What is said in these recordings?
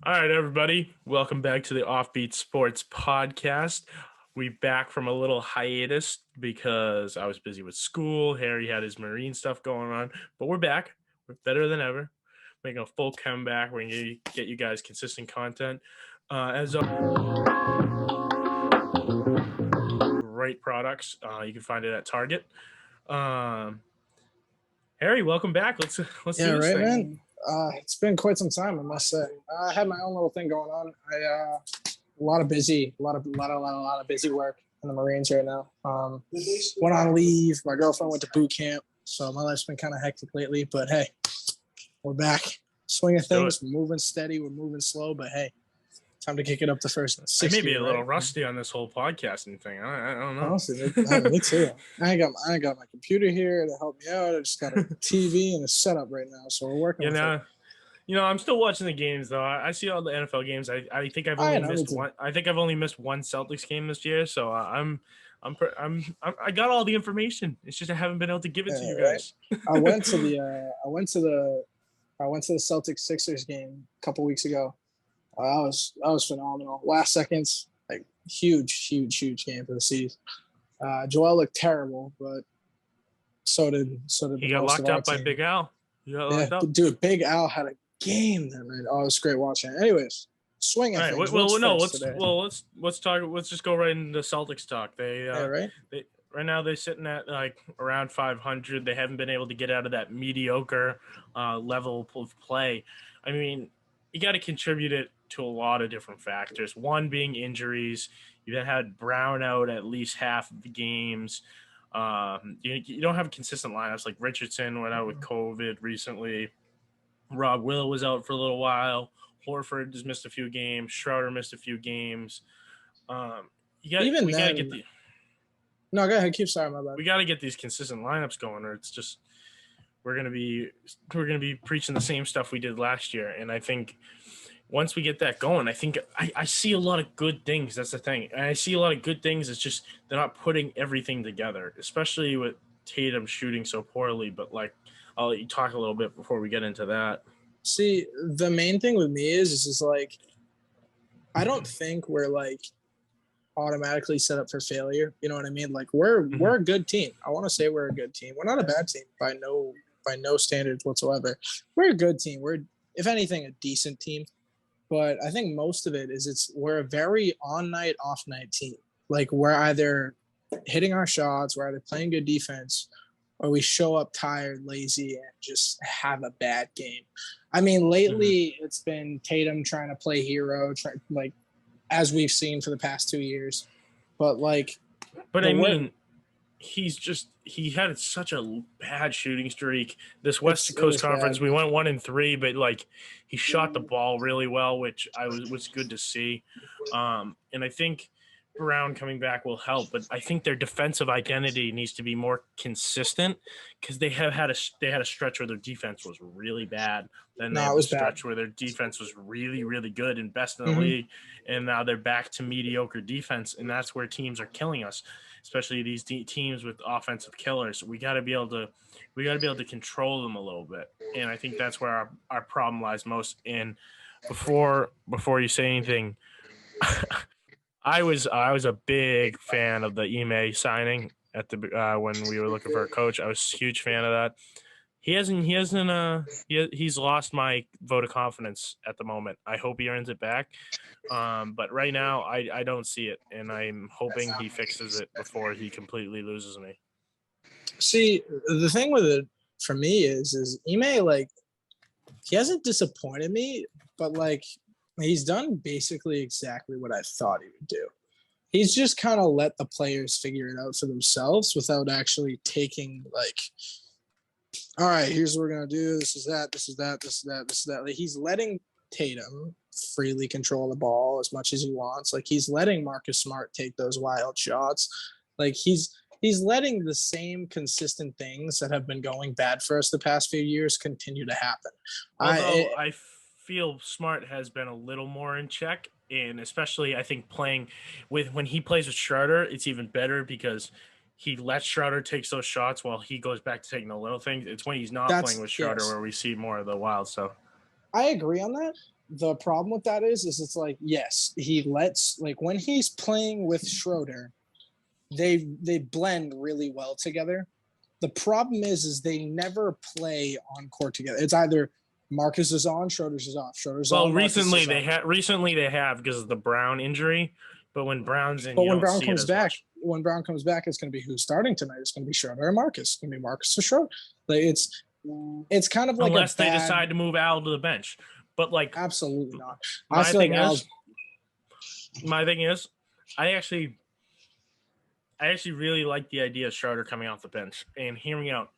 All right, everybody. Welcome back to the OffBeat Sports Podcast. We back from a little hiatus because I was busy with school. Harry had his marine stuff going on, but we're back. We're better than ever. Making a full comeback. We're going to get you guys consistent content. As great products. You can find it at Target. Harry, welcome back. Let's Yeah, do this right, thing. man. It's been quite some time, I must say. I had my own little thing going on. A lot of busy work in the Marines right now. Went on leave. My girlfriend went to boot camp, so my life's been kind of hectic lately. But hey, we're back, swinging things. We're moving steady. We're moving slow, but hey, time to kick it up to first. I may be a little rusty on this whole podcasting thing. I don't know. Honestly, me too. I got my computer here to help me out. I just got a TV and a setup right now, so we're working. I'm still watching the games though. I see all the NFL games. I think I've only missed one. I think I've only missed one Celtics game this year. So I got all the information. It's just I haven't been able to give it to you guys. Right. I went to the Celtics Sixers game a couple weeks ago. That was phenomenal. Last seconds, like huge game for the season. Joel looked terrible, but so did he got locked up by Big Al. Dude, Big Al had a game that night. Oh, it was great watching it. Anyways, swinging. All right. Let's talk. Let's just go right into Celtics talk. Right now they're sitting at like around 500. They haven't been able to get out of that mediocre level of play. I mean, you got to contribute it to a lot of different factors. One being injuries. You then had Brown out at least half of the games. You don't have consistent lineups. Like Richardson went out with COVID recently. Rob Will was out for a little while. Horford just missed a few games. Schroeder missed a few games. No, go ahead. Keep sorry, my bad. We got to get these consistent lineups going, or it's just we're gonna be preaching the same stuff we did last year. And I think once we get that going, I think I see a lot of good things. That's the thing. And I see a lot of good things. It's just they're not putting everything together, especially with Tatum shooting so poorly. But like, I'll let you talk a little bit before we get into that. See, the main thing with me is like, I don't think we're like automatically set up for failure. You know what I mean? Like we're a good team. I want to say we're a good team. We're not a bad team by no standards whatsoever. We're a good team. We're, if anything, a decent team. But I think most of it is we're a very on night, off night team. Like we're either hitting our shots, we're either playing good defense, or we show up tired, lazy, and just have a bad game. I mean, lately it's been Tatum trying to play hero, as we've seen for the past 2 years. But he had such a bad shooting streak. This West Coast Conference, we went 1-3, but like he shot the ball really well, which was good to see. And I think Brown coming back will help, but I think their defensive identity needs to be more consistent because they had a stretch where their defense was really bad. Then they had a stretch where their defense was really, really good and best in the league, and now they're back to mediocre defense, and that's where teams are killing us, especially these teams with offensive killers. We got to be able to control them a little bit, and I think that's where our problem lies most. And before you say anything. I was a big fan of the Ime signing at the when we were looking for a coach. I was a huge fan of that. He's lost my vote of confidence at the moment. I hope he earns it back. But right now I don't see it, and I'm hoping he fixes it before he completely loses me. See, the thing with it for me is Ime, like, he hasn't disappointed me, but like, he's done basically exactly what I thought he would do. He's just kind of let the players figure it out for themselves without actually taking like, all right, here's what we're going to do. This is that. Like, he's letting Tatum freely control the ball as much as he wants. Like, he's letting Marcus Smart take those wild shots. Like, he's letting the same consistent things that have been going bad for us the past few years continue to happen. Although I feel Smart has been a little more in check, and especially I think playing when he plays with Schroeder, it's even better because he lets Schroeder take those shots while he goes back to taking the little things. It's when he's not playing with Schroeder where we see more of the wild stuff. I agree on that, the problem with that is it's like, yes, he lets, like, when he's playing with Schroeder, they blend really well together. The problem is they never play on court together. It's either Marcus is on, Schroeder's is off. Schroeder's on. Recently they have because of the Brown injury, but when Brown's in, but when Brown comes back, it's going to be who's starting tonight. It's going to be Schroeder or Marcus. It's going to be Marcus or Schroeder. Like it's kind of like unless they decide to move Al to the bench, but like absolutely not. My thing is, I actually really like the idea of Schroeder coming off the bench. And hear me out.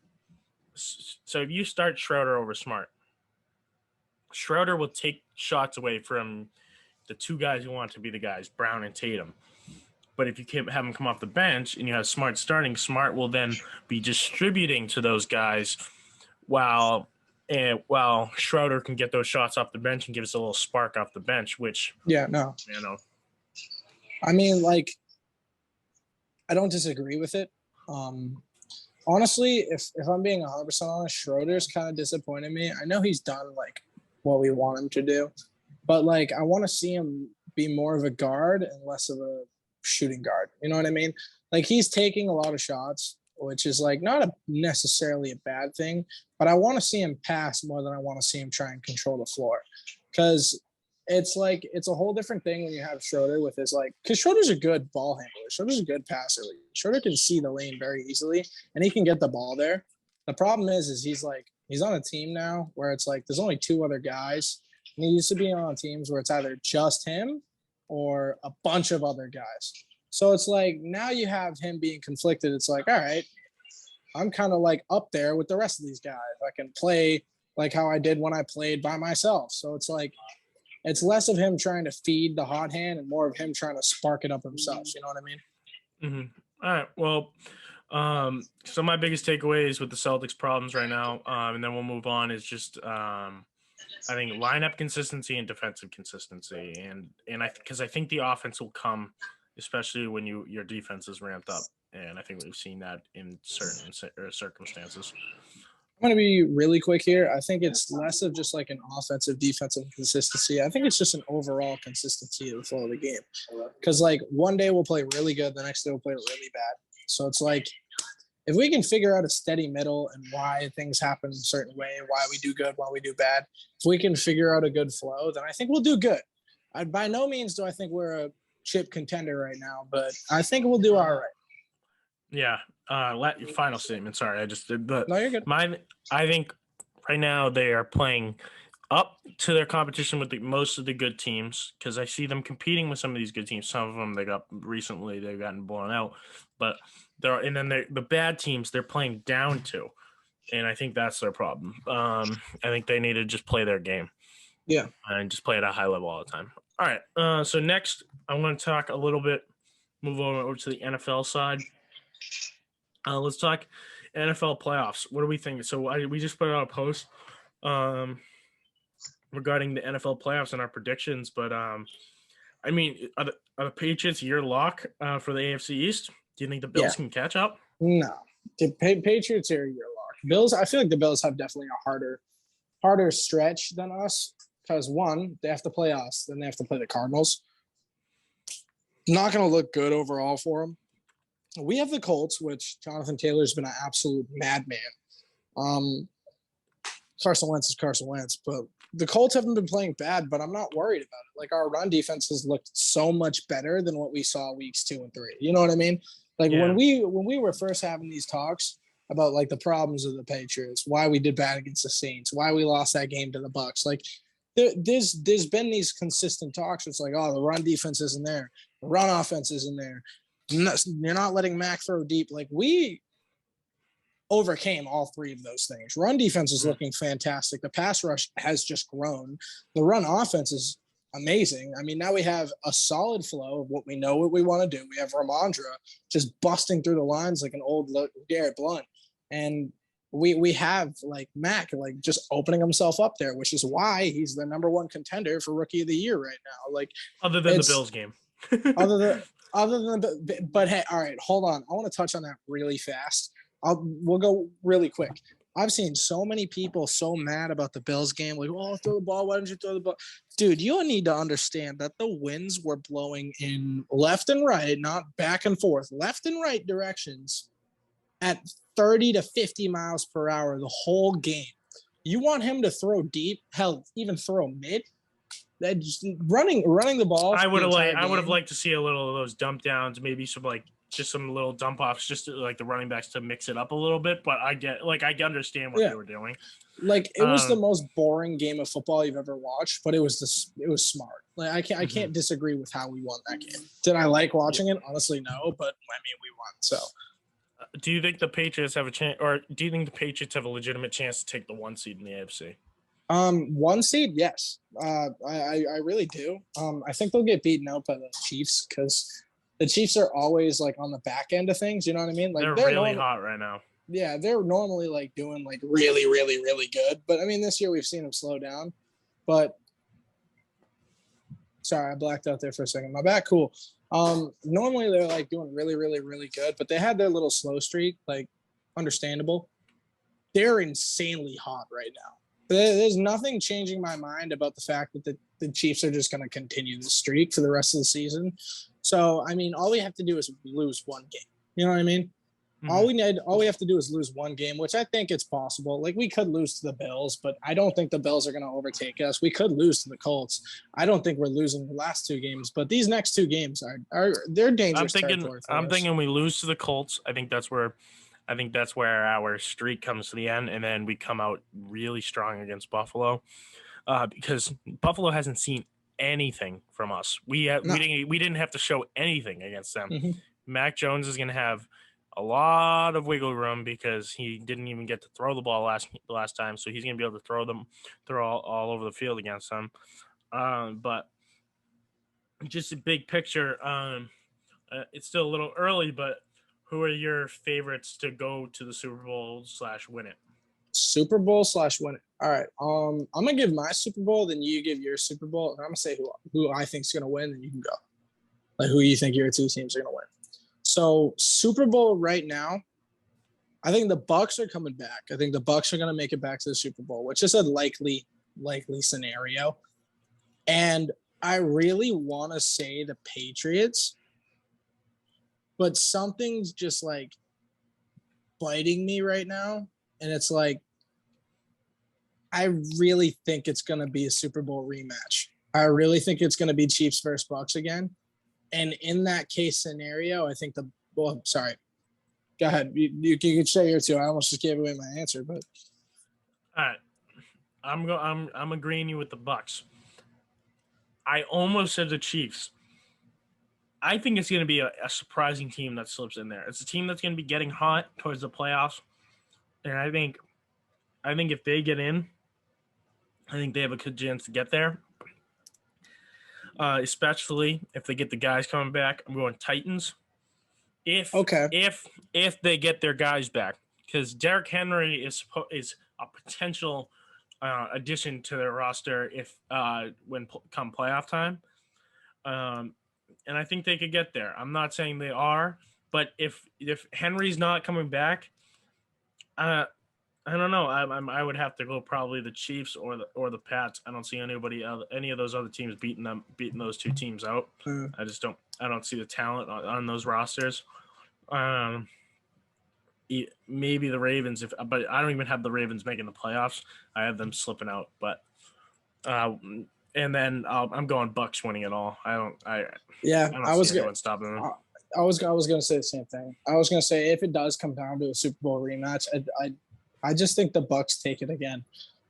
So if you start Schroeder over Smart, Schroeder will take shots away from the two guys who want to be the guys, Brown and Tatum. But if you have him come off the bench and you have Smart starting, Smart will then be distributing to those guys while Schroeder can get those shots off the bench and give us a little spark off the bench, which I mean, like, I don't disagree with it. Honestly, if I'm being 100% honest, Schroeder's kind of disappointed me. I know he's done like what we want him to do, but like I want to see him be more of a guard and less of a shooting guard. You know what I mean? Like, he's taking a lot of shots, which is like not necessarily a bad thing, but I want to see him pass more than I want to see him try and control the floor, because it's like it's a whole different thing when you have Schroeder with his, like, because Schroeder's a good ball handler. Schroeder's a good passer. Schroeder can see the lane very easily and he can get the ball there. The problem is he's on a team now where it's like there's only two other guys, and he used to be on teams where it's either just him or a bunch of other guys. So it's like now you have him being conflicted. It's like, all right, I'm kind of like up there with the rest of these guys. I can play like how I did when I played by myself. So it's like it's less of him trying to feed the hot hand and more of him trying to spark it up himself. You know what I mean? Mm-hmm. All right. Well, so my biggest takeaways with the Celtics problems right now, and then we'll move on, is just I think lineup consistency and defensive consistency, and I think the offense will come, especially when your defense is ramped up, and I think we've seen that in certain circumstances. I'm going to be really quick here. I think it's less of just like an offensive, defensive consistency. I think it's just an overall consistency of the flow of the game. Because like one day we'll play really good, the next day we'll play really bad. So it's like if we can figure out a steady middle and why things happen a certain way, why we do good, why we do bad, if we can figure out a good flow, then I think we'll do good. By no means do I think we're a chip contender right now, but I think we'll do all right. Yeah. Final statement. Sorry, I just did. But no, you're good. I think right now they are playing up to their competition with most of the good teams, because I see them competing with some of these good teams. Some of them they've gotten blown out, but the bad teams they're playing down to, and I think that's their problem. I think they need to just play their game, and just play at a high level all the time. All right. So next, I'm going to talk a little bit. Move over to the NFL side. Let's talk NFL playoffs. What do we think? So we just put out a post regarding the NFL playoffs and our predictions. But I mean, are the Patriots your lock for the AFC East? Do you think the Bills can catch up? No, the Patriots are your lock. Bills. I feel like the Bills have definitely a harder stretch than us, because one, they have to play us, then they have to play the Cardinals. Not going to look good overall for them. We have the Colts, which Jonathan Taylor's been an absolute madman. Carson Wentz is Carson Wentz, but the Colts haven't been playing bad, but I'm not worried about it. Like, our run defense has looked so much better than what we saw weeks 2 and 3. You know what I mean? Like when we were first having these talks about like the problems of the Patriots, why we did bad against the Saints, why we lost that game to the Bucs, like there's been these consistent talks. It's like, oh, the run defense isn't there, the run offense isn't there. You're not letting Mac throw deep. Like, we overcame all three of those things. Run defense is looking fantastic. The pass rush has just grown. The run offense is amazing. I mean, now we have a solid flow of what we want to do. We have Ramondre just busting through the lines like an old Garrett Blunt. And we have like Mac like just opening himself up there, which is why he's the number one contender for Rookie of the Year right now. Like, other than the Bills game. But hey, all right, hold on. I want to touch on that really fast. We'll go really quick. I've seen so many people so mad about the Bills game. Like, oh, throw the ball. Why didn't you throw the ball? Dude, you need to understand that the winds were blowing in left and right, not back and forth, left and right directions at 30 to 50 miles per hour the whole game. You want him to throw deep, hell, even throw mid? That running the ball. I would have liked to see a little of those dump downs, maybe some little dump offs, just to, like the running backs to mix it up a little bit. But I understand what they were doing. Like it was the most boring game of football you've ever watched, but it was smart. Like I can't disagree with how we won that game. Did I like watching it? Honestly, no. But I mean, we won. So, do you think the Patriots have a chance, or do you think the Patriots have a legitimate chance to take the 1 seed in the AFC? 1 seed, yes. I really do. I think they'll get beaten out by the Chiefs because the Chiefs are always like on the back end of things. You know what I mean? Like they're really hot right now. Yeah, they're normally like doing like really, really, really good. But I mean, this year we've seen them slow down. But sorry, I blacked out there for a second. My bad. Cool. Normally they're like doing really, really, really good, but they had their little slow streak. Like, understandable. They're insanely hot right now. There's nothing changing my mind about the fact that the Chiefs are just going to continue the streak for the rest of the season. So, I mean, all we have to do is lose one game. You know what I mean? Mm-hmm. All we have to do is lose one game, which I think it's possible. Like, we could lose to the Bills, but I don't think the Bills are going to overtake us. We could lose to the Colts. I don't think we're losing the last 2 games, but these next 2 games they're dangerous. I'm thinking we lose to the Colts. I think that's where our streak comes to the end, and then we come out really strong against Buffalo, because Buffalo hasn't seen anything from us. We didn't have to show anything against them. Mm-hmm. Mac Jones is going to have a lot of wiggle room because he didn't even get to throw the ball last time, so he's going to be able to throw all over the field against them. But just a big picture, it's still a little early, but who are your favorites to go to the Super Bowl / win it? Super Bowl / win it. All right. I'm gonna give my Super Bowl, then you give your Super Bowl, and I'm gonna say who I think is gonna win, then you can go. Like who you think your 2 teams are gonna win. So Super Bowl right now, I think the Bucs are coming back. I think the Bucs are gonna make it back to the Super Bowl, which is a likely scenario. And I really want to say the Patriots. But something's just like biting me right now. And it's like, I really think it's going to be a Super Bowl rematch. I really think it's going to be Chiefs versus Bucs again. And in that case scenario, I think sorry. Go ahead. You can say your 2. I almost just gave away my answer, but. All right. I'm agreeing you with the Bucs. I almost said the Chiefs. I think it's going to be a surprising team that slips in there. It's a team that's going to be getting hot towards the playoffs, and I think if they get in, I think they have a good chance to get there. Especially if they get the guys coming back. I'm going Titans. If they get their guys back, because Derrick Henry is a potential addition to their roster come playoff time. And I think they could get there. I'm not saying they are, but if Henry's not coming back, I don't know. I would have to go probably the Chiefs or the Pats. I don't see any of those other teams beating those 2 teams out. I don't see the talent on those rosters. Maybe the Ravens, but I don't even have the Ravens making the playoffs. I have them slipping out, but. And then I'm going Bucs winning it all. I don't see anyone stopping them. I was going to say the same thing. I was going to say if it does come down to a Super Bowl rematch, I just think the Bucs take it again.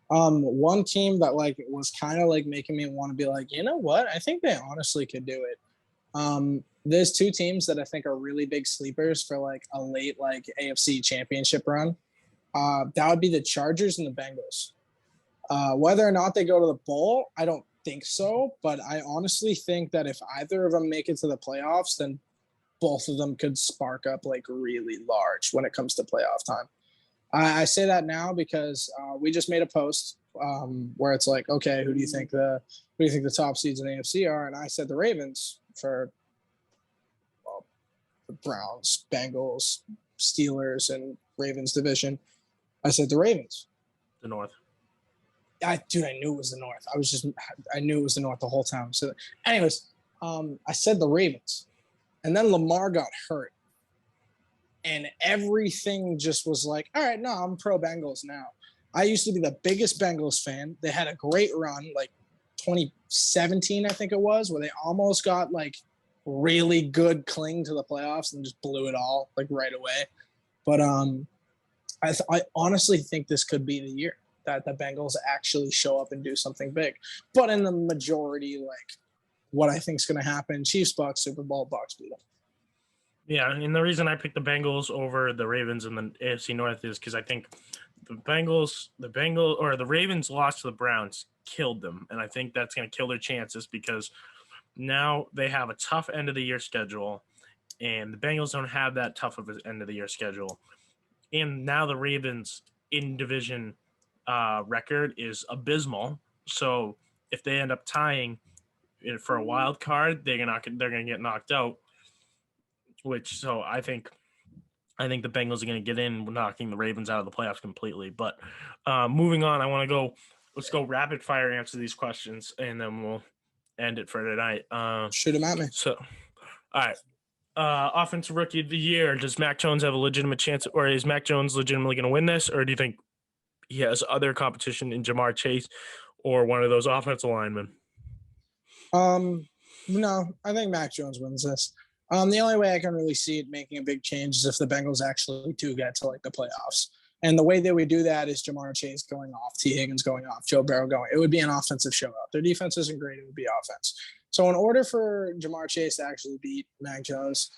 One team that like was kind of like making me want to be like, you know what? I think they honestly could do it. There's 2 teams that I think are really big sleepers for like a late like AFC championship run. That would be the Chargers and the Bengals. Whether or not they go to the bowl, I don't think so, but I honestly think that if either of them make it to the playoffs, then both of them could spark up like really large when it comes to playoff time. I say that now because we just made a post where it's like, okay, who do you think the top seeds in the AFC are? And I said the Ravens for the Browns, Bengals, Steelers, and Ravens division. I said the Ravens. The North. I knew it was the North. I knew it was the North the whole time. So, anyways, I said the Ravens, and then Lamar got hurt, and everything just was like, all right, no, I'm pro Bengals now. I used to be the biggest Bengals fan. They had a great run, like 2017, I think it was, where they almost got like really good cling to the playoffs and just blew it all like right away. But I honestly think this could be the year that the Bengals actually show up and do something big. But in the majority, like what I think is going to happen, Chiefs, Bucks, Super Bowl, Bucks beat them. Yeah, and the reason I picked the Bengals over the Ravens in the AFC North is because I think the Ravens lost to the Browns, killed them, and I think that's going to kill their chances because now they have a tough end of the year schedule, and the Bengals don't have that tough of an end of the year schedule. And now the Ravens in division record is abysmal. So if they end up tying for a wild card, they're gonna get knocked out. So I think the Bengals are gonna get in, knocking the Ravens out of the playoffs completely. But moving on, let's go rapid fire answer these questions, and then we'll end it for tonight. Shoot them at me. So, all right. Offensive Rookie of the Year. Does Mac Jones have a legitimate chance, or is Mac Jones legitimately going to win this, or do you think he has other competition in Jamar Chase or one of those offensive linemen? No, I think Mac Jones wins this. The only way I can really see it making a big change is if the Bengals actually do get to like the playoffs. And the way that we do that is Jamar Chase going off, T. Higgins going off, Joe Burrow going. It would be an offensive show out. Their defense isn't great. It would be offense. So in order for Jamar Chase to actually beat Mac Jones,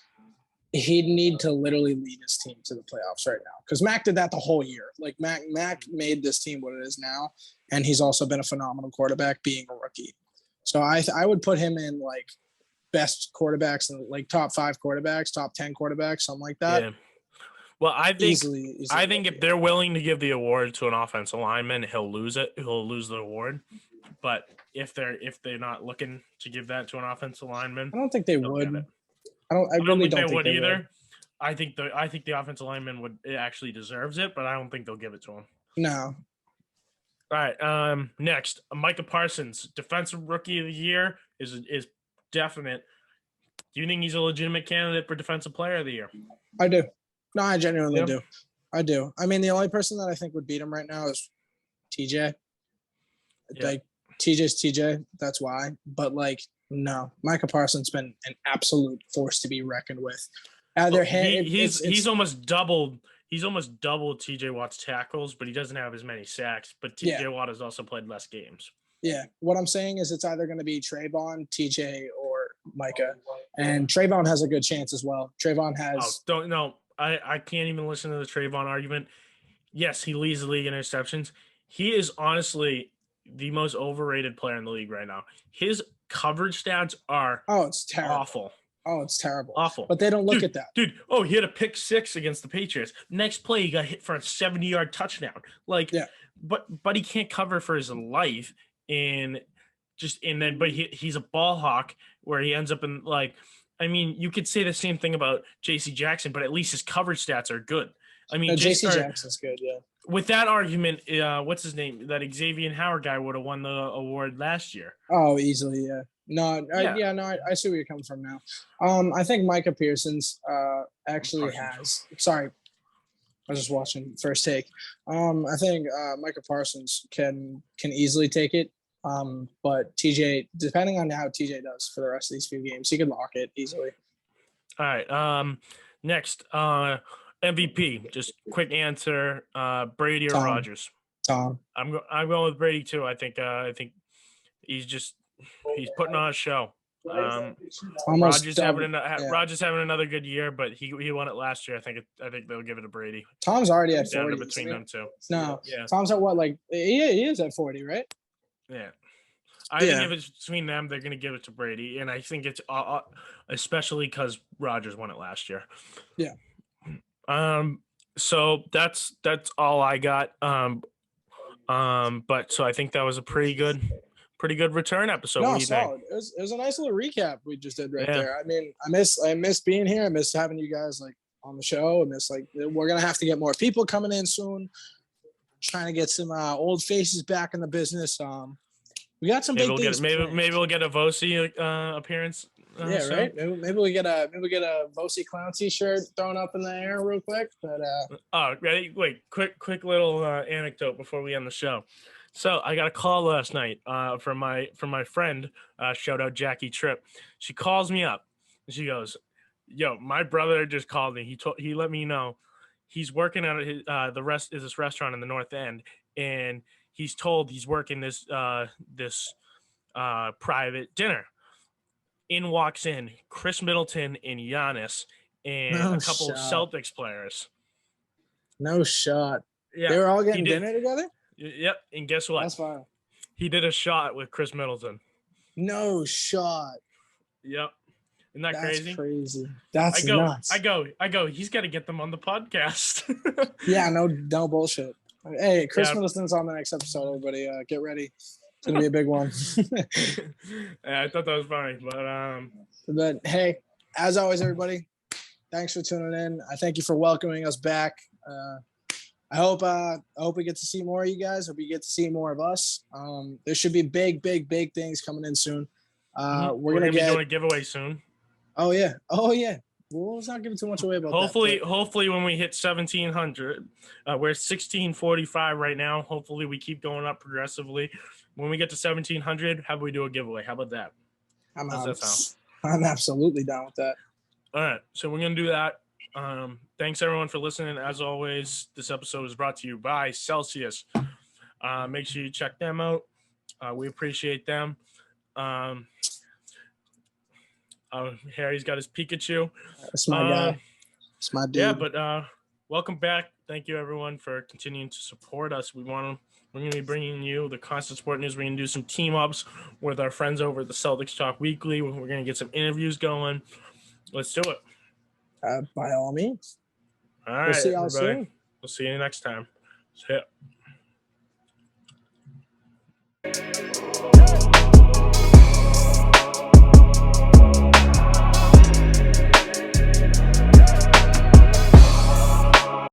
he'd need to literally lead his team to the playoffs right now. Because Mac did that the whole year. Like Mac made this team what it is now. And he's also been a phenomenal quarterback being a rookie. So I would put him in like best quarterbacks and like top 5 quarterbacks, top 10 quarterbacks, something like that. Yeah. Well, I think easily if they're willing to give the award to an offensive lineman, he'll lose it. He'll lose the award. But if they're not looking to give that to an offensive lineman, I don't think they would. I really don't think they would either. I think the offensive lineman actually deserves it, but I don't think they'll give it to him. No. All right. Next, Micah Parsons, Defensive Rookie of the Year is definite. Do you think he's a legitimate candidate for Defensive Player of the Year? I do. No, I genuinely do. I do. I mean, the only person that I think would beat him right now is TJ. Yeah. Like TJ's TJ. That's why. But like, no, Micah Parsons been an absolute force to be reckoned with. He's almost doubled. He's almost doubled TJ Watt's tackles, but he doesn't have as many sacks. But TJ Watt has also played less games. Yeah. What I'm saying is it's either going to be Trayvon, TJ, or Micah. And Trayvon has a good chance as well. Trayvon has. I can't even listen to the Trayvon argument. Yes, he leads the league in interceptions. He is honestly the most overrated player in the league right now. His coverage stats are it's terrible. Awful. Oh, it's terrible. Awful. But they don't look at that. Dude, he had a pick 6 against the Patriots. Next play, he got hit for a 70-yard touchdown. But he can't cover for his life. But he's a ball hawk where he ends up in like, I mean, you could say the same thing about J.C. Jackson, but at least his coverage stats are good. I mean, J.C. Jackson's good, yeah. With that argument, what's his name? That Xavier Howard guy would have won the award last year. Oh, easily, yeah. I see where you're coming from now. I think Micah Parsons actually has. Sorry, I was just watching First Take. I think Micah Parsons can easily take it. But TJ, depending on how TJ does for the rest of these few games, he could lock it easily. All right. Next, MVP. Just quick answer: Brady or Rodgers? Tom. I'm going with Brady too. I think he's putting on a show. Rodgers having another good year, but he won it last year. I think they'll give it to Brady. Tom's already at 40 between them two. No, yeah. Tom's at what? Like he is at 40, right? Yeah. I think if it's between them, they're going to give it to Brady, and I think it's especially because Rodgers won it last year. Yeah. So that's all I got. But so I think that was a pretty good return episode. No, solid. It was a nice little recap we just did there. I mean, I miss being here. I miss having you guys like on the show. I miss we're gonna have to get more people coming in soon. trying to get some old faces back in the business. We got some big things. Maybe we'll get a Vosi appearance. Yeah, soon. right. Maybe we get a Vosi Clown T-shirt thrown up in the air real quick. But ready? Wait, quick little anecdote before we end the show. So I got a call last night from my friend. Shout out Jackie Tripp. She calls me up and she goes, "Yo, my brother just called me. He let me know he's working at his this restaurant in the North End, and he's told he's working this private dinner." In walks in Chris Middleton and Giannis and a couple of Celtics players. No shot. Yeah, they were all getting dinner together? Yep. And guess what? That's fine. He did a shot with Chris Middleton. No shot. Yep. Isn't that crazy? That's crazy. That's nuts. I go, he's got to get them on the podcast. Yeah, no bullshit. Hey, Chris Middleton's on the next episode, everybody. Get ready. It's going to be a big one. Yeah, I thought that was funny. But hey, as always, everybody, thanks for tuning in. I thank you for welcoming us back. I hope we get to see more of you guys. Hope you get to see more of us. There should be big things coming in soon. We're gonna be doing a giveaway soon. Oh yeah. Well, let's not give too much away about that. Hopefully, when we hit 1,700, we're at 1,645 right now. Hopefully, we keep going up progressively. When we get to 1,700, how about we do a giveaway? How about that? I'm absolutely down with that. All right, so we're gonna do that. Thanks everyone for listening. As always, this episode is brought to you by Celsius. Make sure you check them out. We appreciate them. Harry's got his Pikachu. That's my guy. That's my dude. Yeah, but welcome back. Thank you everyone for continuing to support us. We're going to be bringing you the constant sport news. We're going to do some team ups with our friends over at the Celtics Talk Weekly. We're going to get some interviews going. Let's do it. By all means. All right, we'll see y'all soon. We'll see you next time. See ya.